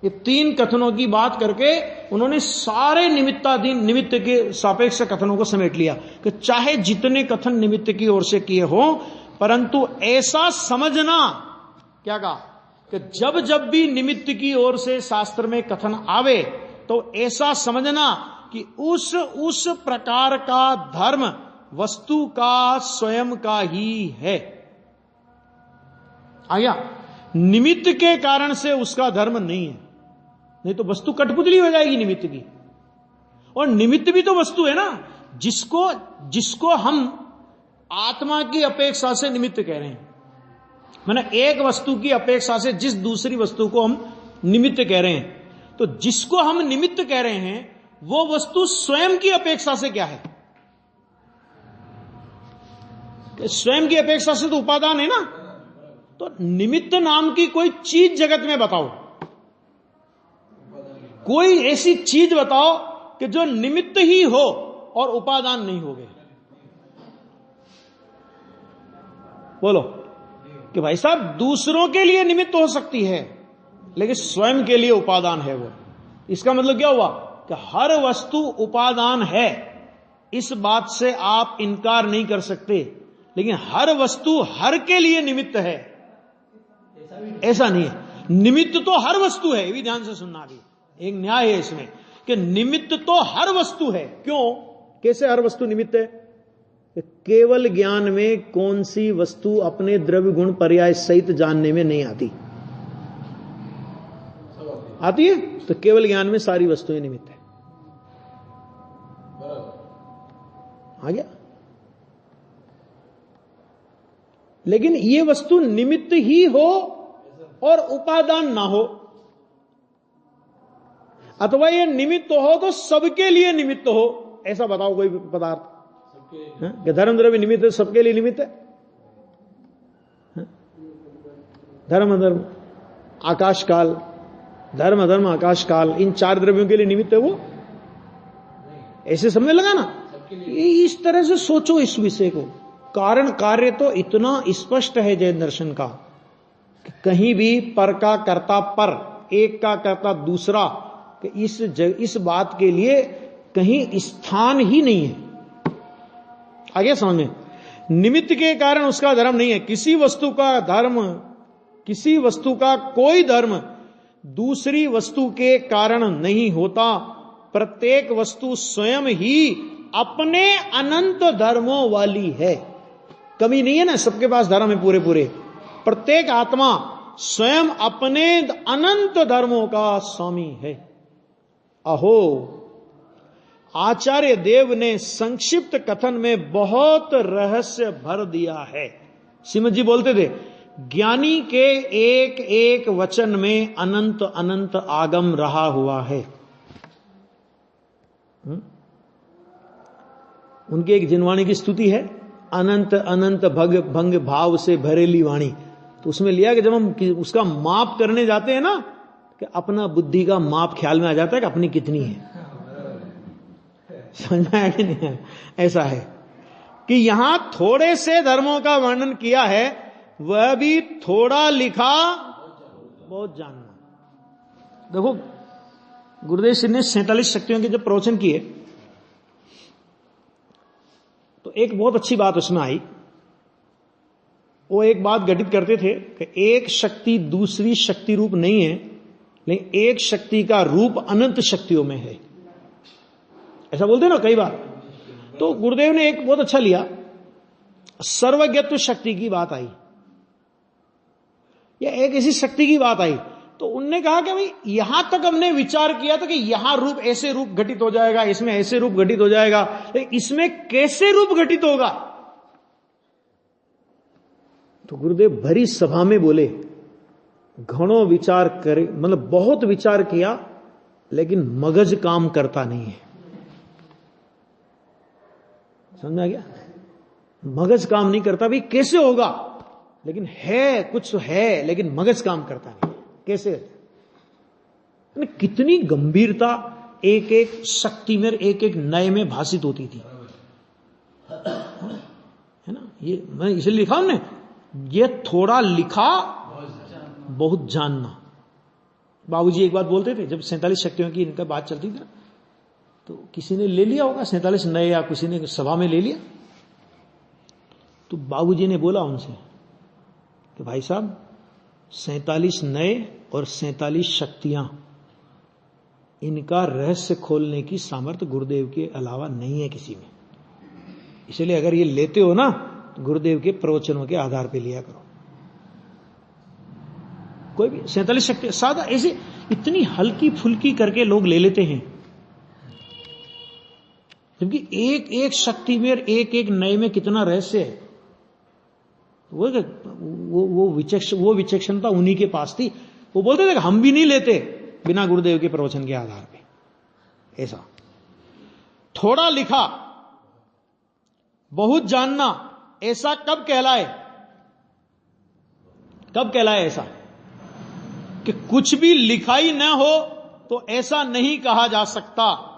S1: ये 3 कथनों की बात करके उन्होंने सारे निमित्त के सापेक्ष कथनों को समेट लिया कि चाहे जितने कथन निमित्त की ओर से किए हों, परंतु ऐसा समझना, क्या कहा कि जब जब भी निमित्त की ओर से शास्त्र में कथन आवे तो ऐसा समझना कि उस प्रकार का धर्म वस्तु का स्वयं का ही है। आ गया? निमित्त के कारण से उसका धर्म नहीं है, नहीं तो वस्तु कठपुतली हो जाएगी निमित्त की। और निमित्त भी तो वस्तु है ना, जिसको हम आत्मा की अपेक्षा से निमित्त कह रहे हैं। माने एक वस्तु की अपेक्षा से जिस दूसरी वस्तु को हम निमित्त कह रहे हैं, तो जिसको हम निमित्त कह रहे हैं वो वस्तु स्वयं की अपेक्षा से क्या है? स्वयं की अपेक्षा से तो उपादान है ना। तो निमित्त नाम की कोई चीज जगत में बताओ, कोई ऐसी चीज बताओ कि जो निमित्त ही हो और उपादान नहीं हो गए। बोलो कि भाई साहब दूसरों के लिए निमित्त हो सकती है लेकिन स्वयं के लिए उपादान है वो। इसका मतलब क्या हुआ कि हर वस्तु उपादान है, इस बात से आप इनकार नहीं कर सकते, लेकिन हर वस्तु हर के लिए निमित्त है ऐसा नहीं है। निमित्त तो हर वस्तु है, ये भी ध्यान से सुनना। अभी एक न्याय है इसमें कि निमित्त तो हर वस्तु है। क्यों, कैसे हर वस्तु निमित्त है? केवल ज्ञान में कौन सी वस्तु अपने द्रव्य गुण पर्याय सहित जानने में नहीं आती? आती है। तो केवल ज्ञान में सारी वस्तुएं निमित्त है। आ गया। लेकिन ये वस्तु निमित्त ही हो और उपादान ना हो, अथवा ये निमित्त हो तो सबके लिए निमित्त हो, ऐसा बताओ कोई पदार्थ कि धर्म द्रव्य निमित्त है, सबके लिए निमित्त है? धर्म अधर्म आकाश काल, धर्म अधर्म आकाश काल, इन चार द्रव्यों के लिए निमित्त है वो? ऐसे समझ लगा ना। इस तरह से सोचो इस विषय को। कारण कार्य तो इतना स्पष्ट है जैन दर्शन का कि कहीं भी पर का कर्ता पर, एक का कर्ता दूसरा, कि इस बात के लिए कहीं स्थान ही नहीं है। आगे समझ में, निमित्त के कारण उसका धर्म नहीं है। किसी वस्तु का धर्म, किसी वस्तु का कोई धर्म दूसरी वस्तु के कारण नहीं होता। प्रत्येक वस्तु स्वयं ही अपने अनंत धर्मों वाली है। कमी नहीं है ना, सबके पास धर्म है पूरे पूरे। प्रत्येक आत्मा स्वयं अपने अनंत धर्मों का स्वामी है। अहो, आचार्य देव ने संक्षिप्त कथन में बहुत रहस्य भर दिया है। श्रीमद जी बोलते थे, ज्ञानी के एक एक वचन में अनंत अनंत आगम रहा हुआ है। उनकी एक जिनवाणी की स्तुति है, अनंत अनंत भग भंग भाव से भरेली वाणी। तो उसमें लिया कि जब हम उसका माप करने जाते हैं ना, कि अपना बुद्धि का माप ख्याल में आ जाता है कि अपनी कितनी है। समझ में आया कि नहीं है? ऐसा है कि यहां थोड़े से धर्मों का वर्णन किया है, वह भी थोड़ा लिखा बहुत जानना। देखो, गुरुदेव श्री ने 47 शक्तियों के जब प्रवचन किए तो एक बहुत अच्छी बात उसमें आई। वो एक बात घटित करते थे कि एक शक्ति दूसरी शक्ति रूप नहीं है, लेकिन एक शक्ति का रूप अनंत शक्तियों में है। ऐसा बोलते ना कई बार। तो गुरुदेव ने एक बहुत अच्छा लिया, सर्वज्ञत्व शक्ति की बात आई, या एक ऐसी शक्ति की बात आई। तो उनने कहा कि भाई यहां तक हमने विचार किया था कि यहां रूप ऐसे रूप घटित हो जाएगा, इसमें ऐसे रूप घटित हो जाएगा, लेकिन इसमें कैसे रूप घटित होगा? तो गुरुदेव भरी सभा में बोले, घणों विचार करे, मतलब बहुत विचार किया, लेकिन मगज काम करता नहीं है। समझ में आ गया? मगज काम नहीं करता। भाई कैसे होगा? लेकिन है, कुछ है, लेकिन मगज काम करता नहीं। कैसे? कितनी गंभीरता एक एक शक्ति में, एक एक नए में भाषित होती थी, है ना। ये मैं इसलिए लिखा हमने, ये थोड़ा लिखा बहुत जानना। बाबूजी एक बात बोलते थे, जब 47 शक्तियों की इनका बात चलती थी ना, तो किसी ने ले लिया होगा 47 नए, या किसी ने सभा में ले लिया। तो बाबूजी ने बोला उनसे कि भाई साहब, 47 नए और 47 शक्तियां, इनका रहस्य खोलने की सामर्थ्य गुरुदेव के अलावा नहीं है किसी में। इसलिए अगर ये लेते हो ना, तो गुरुदेव के प्रवचनों के आधार पर लिया करो। कोई भी 47 शक्ति सादा ऐसे इतनी हल्की फुल्की करके लोग ले लेते हैं, क्योंकि एक एक शक्ति में, एक एक नए में कितना रहस्य है। वो विचक्षणता उन्हीं के पास थी। वो बोलते थे कि हम भी नहीं लेते बिना गुरुदेव के प्रवचन के आधार पे। ऐसा थोड़ा लिखा बहुत जानना, ऐसा कब कहलाए? कब कहलाए ऐसा? कि कुछ भी लिखा ही न हो तो ऐसा नहीं कहा जा सकता।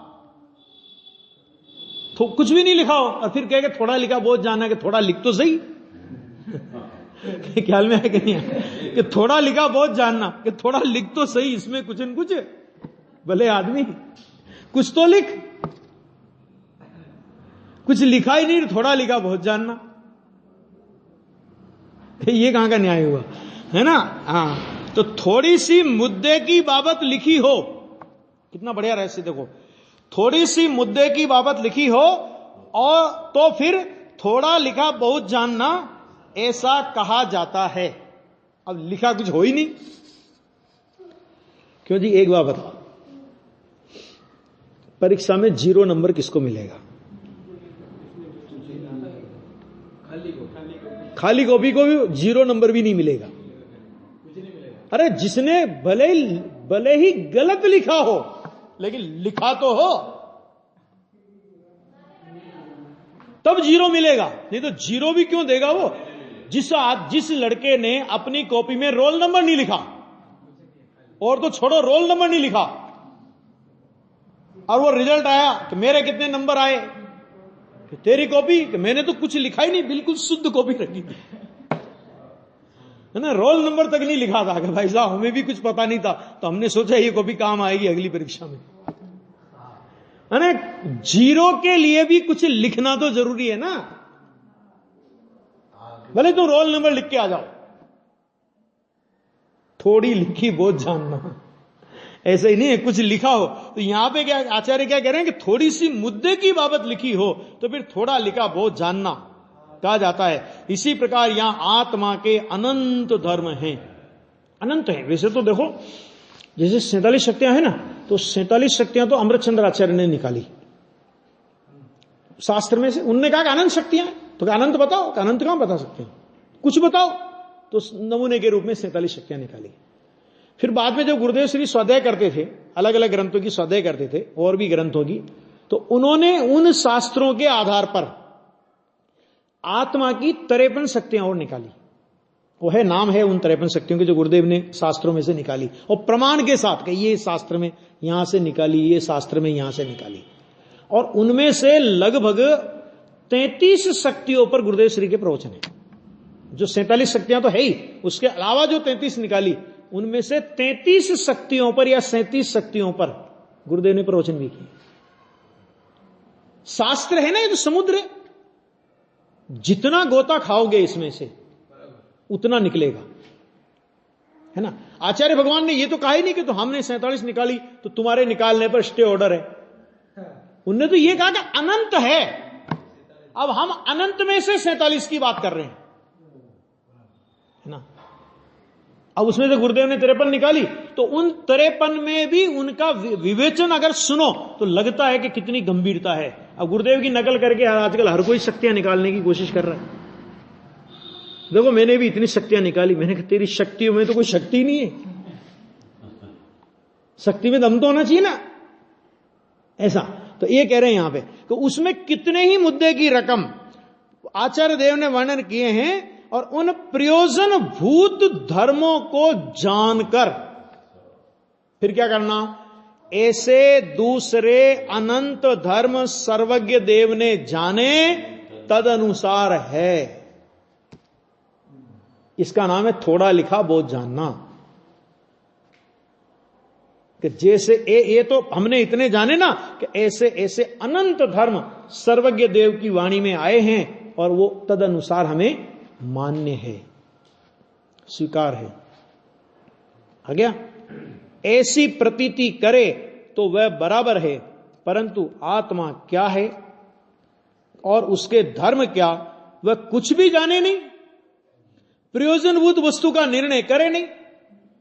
S1: कुछ भी नहीं लिखा हो और फिर कहेगा थोड़ा लिखा बहुत जानना, कि थोड़ा लिख तो सही। ख्याल में है कि नहीं है? कि थोड़ा लिखा बहुत जानना, कि थोड़ा लिख तो सही, इसमें कुछ न कुछ भले आदमी कुछ तो लिख। कुछ लिखा ही नहीं, थोड़ा लिखा बहुत जानना, ये कहां का न्याय हुआ, है ना? हाँ, तो थोड़ी सी मुद्दे की बाबत लिखी हो, कितना बढ़िया रहस्य देखो, थोड़ी सी मुद्दे की बाबत लिखी हो और तो फिर थोड़ा लिखा बहुत जानना ऐसा कहा जाता है। अब लिखा कुछ हो ही नहीं, क्यों जी? एक बात बताओ, परीक्षा में 0 नंबर किसको मिलेगा? खाली कॉपी को भी 0 नंबर भी नहीं मिलेगा। अरे जिसने भले ही गलत लिखा हो लेकिन लिखा तो हो, तब 0 मिलेगा, नहीं तो 0 भी क्यों देगा वो? जिस लड़के ने अपनी कॉपी में रोल नंबर नहीं लिखा, और तो छोड़ो रोल नंबर नहीं लिखा, और वो रिजल्ट आया कि मेरे कितने नंबर आए, कि तेरी कॉपी, कि मैंने तो कुछ लिखा ही नहीं, बिल्कुल शुद्ध कॉपी रखी थी, है ना? रोल नंबर तक नहीं लिखा था कि भाई साहब हमें भी कुछ पता नहीं था, तो हमने सोचा ये कॉपी काम आएगी अगली परीक्षा में, है ना? 0 के लिए भी कुछ लिखना तो जरूरी है ना, भले तो रोल नंबर लिख के आ जाओ। थोड़ी लिखी बहुत जानना, ऐसा ही नहीं है, कुछ लिखा हो। तो यहां पे क्या आचार्य क्या कह रहे हैं कि थोड़ी सी मुद्दे की बाबत लिखी हो तो फिर थोड़ा लिखा बहुत जानना कहा जाता है। इसी प्रकार यहां आत्मा के अनंत धर्म हैं, अनंत है। वैसे तो देखो जैसे 47 शक्तियां हैं ना, तो 47 शक्तियां तो अमृतचंद्र आचार्य ने निकाली शास्त्र में से। उनने कहा कि अनंत शक्तियां हैं, तो क्या अनंत बताओ? कि अनंत कहां बता सकते हैं, कुछ बताओ। तो नमूने के रूप में 47 शक्तियां निकाली। फिर बाद में जब गुरुदेव श्री स्वाध्याय करते थे, अलग अलग ग्रंथों की स्वाध्याय करते थे और भी ग्रंथों की, तो उन्होंने उन शास्त्रों के आधार पर आत्मा की 53 शक्तियां और निकाली। वो है नाम है उन 53 शक्तियों के जो गुरुदेव ने शास्त्रों में से निकाली, और प्रमाण के साथ कि ये शास्त्र में यहां से निकाली, ये शास्त्र में यहां से निकाली। और उनमें से लगभग 33 शक्तियों पर गुरुदेव श्री के प्रवचन है। जो 47 शक्तियां तो है ही, उसके अलावा जो 33 निकाली, उनमें से 33 शक्तियों पर या 37 शक्तियों पर गुरुदेव ने प्रवचन भी किए। शास्त्र है ना, ये तो समुद्र है, जितना गोता खाओगे इसमें से उतना निकलेगा, है ना? आचार्य भगवान ने ये तो कहा ही नहीं कि तो हमने 47 निकाली तो तुम्हारे निकालने पर स्टे ऑर्डर है। उनने तो ये कहा कि अनंत है। अब हम अनंत में से 47 की बात कर रहे हैं, है ना? अब उसमें से गुरुदेव ने 53 निकाली, तो उन 53 में भी उनका विवेचन अगर सुनो तो लगता है कि कितनी गंभीरता है। अब गुरुदेव की नकल करके आजकल हर कोई शक्तियां निकालने की कोशिश कर रहा है। देखो मैंने भी इतनी शक्तियां निकाली, मैंने कहा तेरी शक्तियों में तो कोई शक्ति नहीं है, शक्ति में दम तो होना चाहिए ना, ऐसा। तो ये कह रहे हैं यहां पे कि उसमें कितने ही मुद्दे की रकम आचार्य देव ने वर्णन किए हैं, और उन प्रयोजन भूत धर्मों को जानकर फिर क्या करना? ऐसे दूसरे अनंत धर्म सर्वज्ञ देव ने जाने तदनुसार है। इसका नाम है थोड़ा लिखा बहुत जानना। कि जैसे ये तो हमने इतने जाने ना कि ऐसे ऐसे अनंत धर्म सर्वज्ञ देव की वाणी में आए हैं, और वो तदनुसार हमें मान्य है, स्वीकार है। आ गया? ऐसी प्रतीति करे तो वह बराबर है, परंतु आत्मा क्या है और उसके धर्म क्या, वह कुछ भी जाने नहीं, प्रयोजनभूत वस्तु का निर्णय करे नहीं।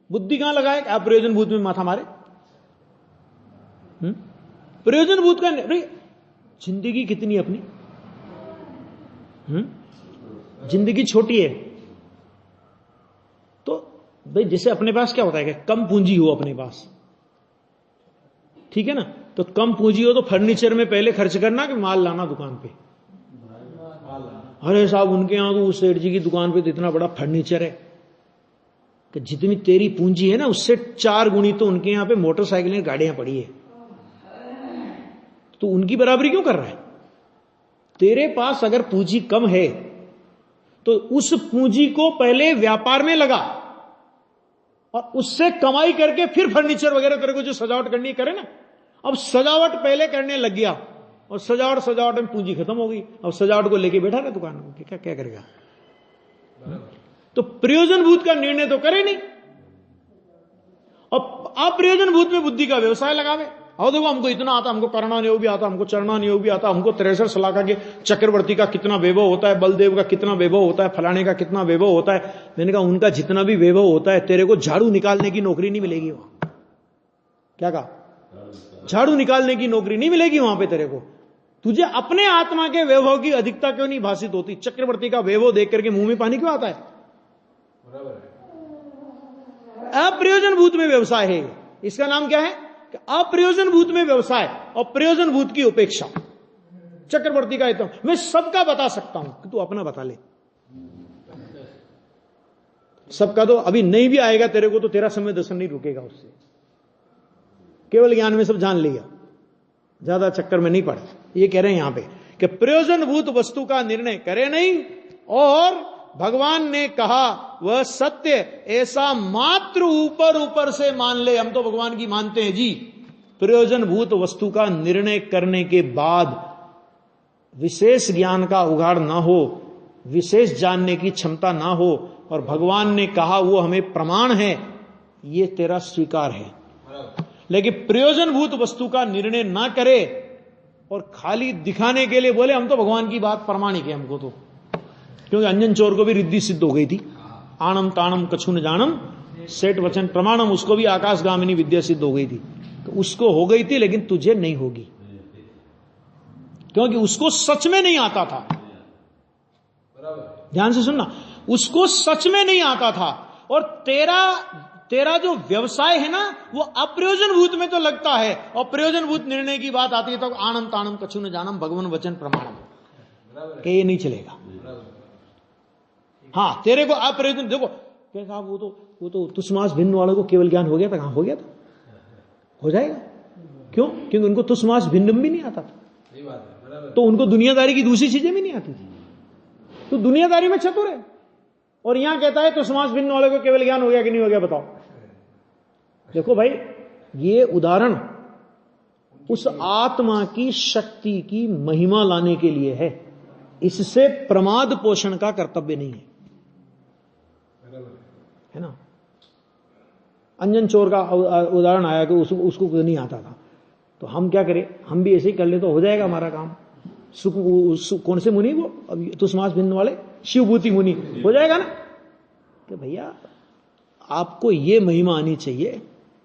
S1: बुद्धि कहां लगाए? आप प्रयोजनभूत में माथा मारे। प्रयोजनभूत का जिंदगी कितनी अपनी, जिंदगी छोटी है। तो भाई जैसे अपने पास क्या होता है कि कम पूंजी हो अपने पास, ठीक है ना? तो कम पूंजी हो तो फर्नीचर में पहले खर्च करना कि माल लाना दुकान पे। अरे साहब उनके यहां तो उस सेठ जी की दुकान पे तो इतना बड़ा फर्नीचर है कि जितनी तेरी पूंजी है ना उससे 4 गुनी तो उनके यहां पे मोटरसाइकिलें गाड़ियां पड़ी है। तो उनकी बराबरी क्यों कर रहा है? तेरे पास अगर पूंजी कम है तो उस पूंजी को पहले व्यापार में लगा और उससे कमाई करके फिर फर्नीचर वगैरह तेरे को जो सजावट करनी करे ना। अब सजावट पहले करने लग गया और सजावट में पूंजी खत्म हो गई। अब सजावट को लेके बैठा रहा दुकान में, क्या क्या करेगा? तो प्रयोजनभूत का निर्णय तो करे नहीं और अप्रयोजनभूत में बुद्धि का व्यवसाय लगावे। और देखो हमको इतना आता, हमको करना नहीं भी आता, हमको चढ़ना नहीं भी आता, हमको 63 सलाखा के चक्रवर्ती का कितना वैभव होता है, बलदेव का कितना वैभव होता है, फलाने का कितना वैभव होता है। मैंने कहा उनका जितना भी वैभव होता है तेरे को झाड़ू निकालने की नौकरी नहीं मिलेगी वहां। क्या कहा? झाड़ू निकालने की नौकरी नहीं मिलेगी वहां पे तेरे को। तुझे अपने आत्मा के वैभव की अधिकता क्यों नहीं भाषित होती? चक्रवर्ती का वैभव देख करके मुंह में पानी क्यों आता है? अप्रयोजनभूत में व्यवसाय है। इसका नाम क्या है? अप्रयोजनभूत में व्यवसाय और प्रयोजनभूत की उपेक्षा। चक्रवर्ती का हित मैं सबका बता सकता हूं, तू अपना बता ले। सबका तो अभी नहीं भी आएगा तेरे को तो तेरा समय दर्शन नहीं रुकेगा उससे। केवल ज्ञान में सब जान लिया, ज्यादा चक्कर में नहीं पड़ा। ये कह रहे हैं यहां पे कि प्रयोजनभूत वस्तु का निर्णय करे नहीं और भगवान ने कहा वह सत्य ऐसा मात्र ऊपर ऊपर से मान ले। हम तो भगवान की मानते हैं जी। प्रयोजनभूत वस्तु का निर्णय करने के बाद विशेष ज्ञान का उगाड़ ना हो, विशेष जानने की क्षमता ना हो और भगवान ने कहा वो हमें प्रमाण है, ये तेरा स्वीकार है। लेकिन प्रयोजनभूत वस्तु का निर्णय ना करे और खाली दिखाने के लिए बोले हम तो भगवान की बात प्रमाणिक है हमको तो। क्योंकि अंजन चोर को भी रिद्धि सिद्ध हो गई थी। आणम ताणम कछु न जानम सेठ वचन प्रमाणम, उसको भी आकाशगामिनी विद्या सिद्ध हो गई थी। तो उसको हो गई थी लेकिन तुझे नहीं होगी क्योंकि उसको सच में नहीं आता था। ध्यान से सुनना, उसको सच में नहीं आता था। और तेरा जो व्यवसाय है ना वो अप्रयोजनभूत में तो लगता है और प्रयोजनभूत निर्णय की बात आती है तो आनम ताणम कछु न जानम भगवान वचन प्रमाणम के ये नहीं चलेगा। हाँ तेरे को अप्रयोजन देखो क्या कहा, वो तो तुष्मास भिन्न वालों को केवल ज्ञान हो गया था। कहां हो गया था? हो जाएगा। क्यों? क्योंकि उनको तुष्मास भिन्नम भी नहीं आता था। तो उनको दुनियादारी की दूसरी चीजें भी नहीं आती थी। तो दुनियादारी में चतुर है और यहां कहता है तुष्मास भिन्न वालों को केवल ज्ञान हो गया कि नहीं हो गया? बताओ। देखो भाई ये उदाहरण उस आत्मा की शक्ति की महिमा लाने के लिए है। इससे प्रमाद पोषण का कर्तव्य नहीं है ना। अंजन चोर का उदाहरण आया कि उसको नहीं आता था तो हम क्या करें, हम भी ऐसे ही कर ले तो हो जाएगा हमारा काम। कौन से मुनि वो अभी तुष्मास भिन्न वाले शिवभूति मुनि, हो जाएगा ना। कि भैया आपको ये महिमा आनी चाहिए,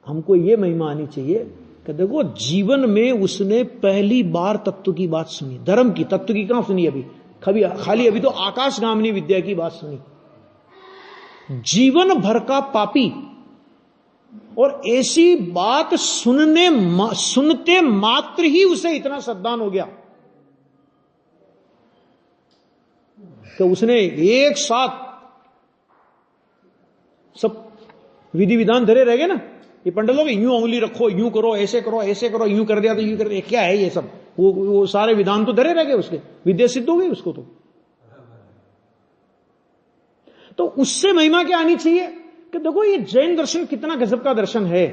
S1: हमको ये महिमा आनी चाहिए कि देखो जीवन में उसने पहली बार तत्व की बात सुनी, धर्म की, तत्व की कहां सुनी अभी, खाली अभी तो आकाशगामिनी विद्या की बात सुनी। जीवन भर का पापी और ऐसी बात सुनते मात्र ही उसे इतना श्रद्धान हो गया कि उसने एक साथ सब विधि विधान धरे रह गए ना। ये पंडित लोग यूं उंगली रखो, यूं करो, ऐसे करो, ऐसे करो, यूं कर दिया तो यूं कर दिया, क्या है ये सब? वो सारे विधान तो धरे रह गए उसके, विद्या सिद्ध हो गई उसको। तो उससे महिमा क्या आनी चाहिए कि देखो ये जैन दर्शन कितना गजब का दर्शन है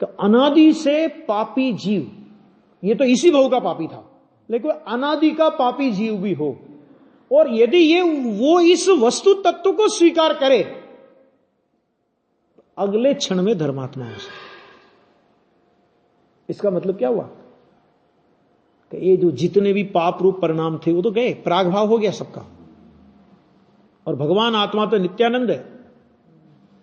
S1: कि अनादि से पापी जीव, ये तो इसी भाव का पापी था लेकिन अनादि का पापी जीव भी हो और यदि ये वो इस वस्तु तत्व को स्वीकार करे अगले क्षण में धर्मात्मा हो सकता। इसका मतलब क्या हुआ कि ये जो जितने भी पाप रूप परिणाम थे वो तो गए, प्रागभाव हो गया सबका। और भगवान आत्मा तो नित्यानंद है,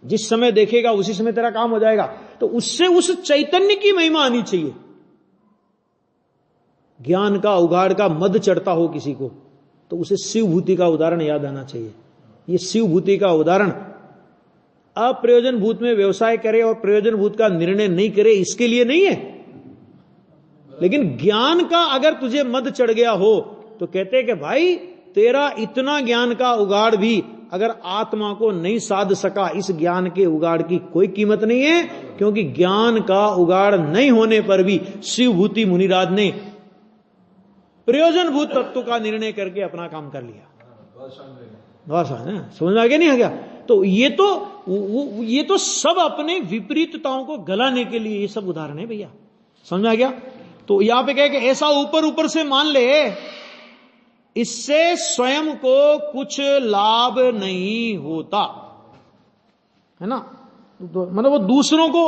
S1: जिस समय देखेगा उसी समय तेरा काम हो जाएगा। तो उससे उस चैतन्य की महिमा आनी चाहिए। ज्ञान का उगाड़ का मद चढ़ता हो किसी को तो उसे शिवभूति का उदाहरण याद आना चाहिए। ये शिवभूति का उदाहरण अप्रयोजन भूत में व्यवसाय करे और प्रयोजन भूत का निर्णय नहीं करे इसके लिए नहीं है। लेकिन ज्ञान का अगर तुझे मद चढ़ गया हो तो कहते हैं कि भाई तेरा इतना ज्ञान का उगाड़ भी अगर आत्मा को नहीं साध सका, इस ज्ञान के उगाड़ की कोई कीमत नहीं है। क्योंकि ज्ञान का उगाड़ नहीं होने पर भी शिवभूति मुनिराज ने प्रयोजनभूत तत्व का निर्णय करके अपना काम कर लिया। बस समझ में आ गया नहीं आ गया? तो ये तो सब अपने विपरीतताओं को गलाने के लिए ये सब उदाहरण है भैया, समझ में आ गया? तो यहां पे कहे कि ऐसा ऊपर ऊपर से मान ले, इससे स्वयं को कुछ लाभ नहीं होता, है ना? मतलब वो दूसरों को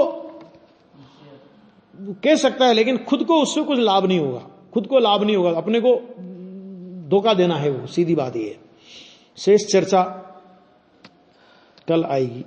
S1: कह सकता है लेकिन खुद को उससे कुछ लाभ नहीं होगा, खुद को लाभ नहीं होगा, अपने को धोखा देना है वो, सीधी बात ये है। शेष चर्चा कल आएगी।